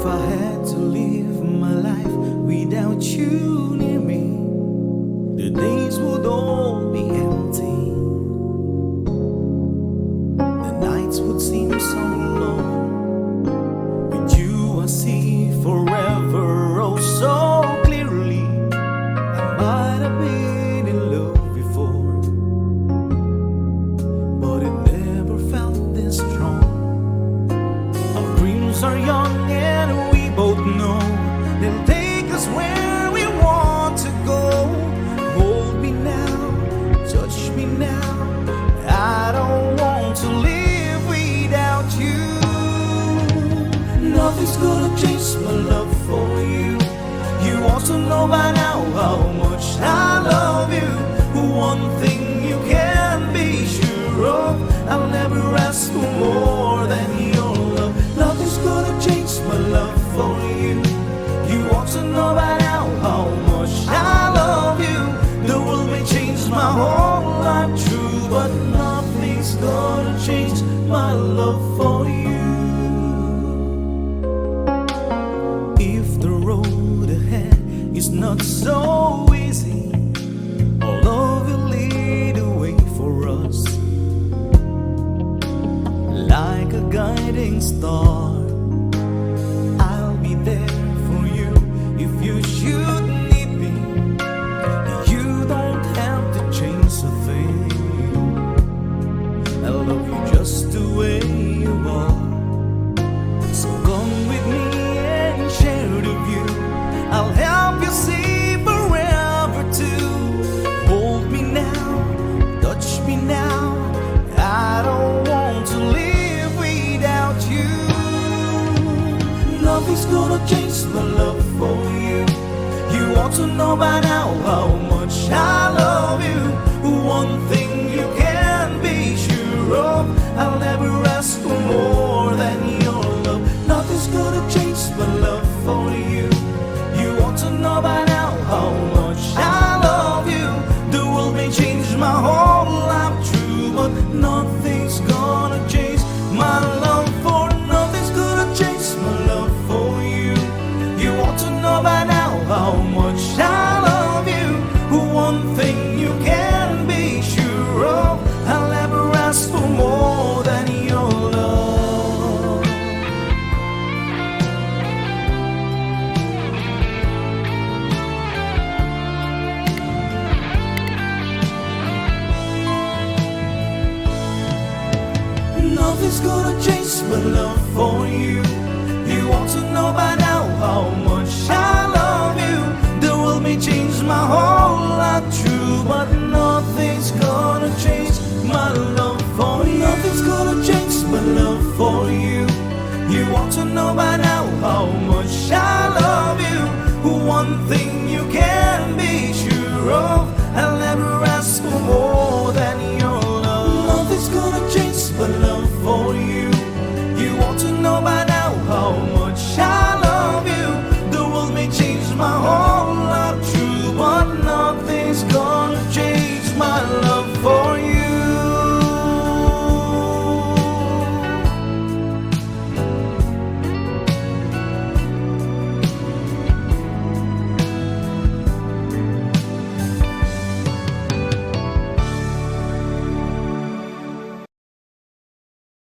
If I had to live my life without you near me, the days would all be empty. The nights would seem so long. With you I see forever oh so clearly. I might have been in love before, but it never felt this strong. Our dreams are young and we both know they'll take us where we want to go. Hold me now, touch me now. I don't want to live without you. Nothing's gonna change my love for you. You also know by now how much I love you. One thing you can be sure of, I'll never ask for more than your love. Nothing's gonna change my love for you. You also know by now how much I love you. The world may change my whole life true, but nothing's gonna change my love for you. If the road ahead is not so easy, all love will lead the way for us, like a guiding star. I'll be there for you if you should need me. You don't have to change a thing. I love you just the way you are. So come with me and share the view. I'll help you see forever too. Hold me now, touch me now. I don't want to live without you. Nothing's gonna change my love for you. You ought to know by now how much I love you. One thing you can be sure of, I'll never ask for more than your love. Nothing's gonna change my love for you. You ought to know by now how much I love you. The world may change my whole life true, but nothing's gonna change my love for. Nothing's gonna change my love for you. You ought to know by now how much I love you. One thing you can be sure of, I'll never ask for more than your love. Nothing's gonna change my love for you. You ought to know by now how much I love you. The world may change my whole life true, but nothing's gonna change my love.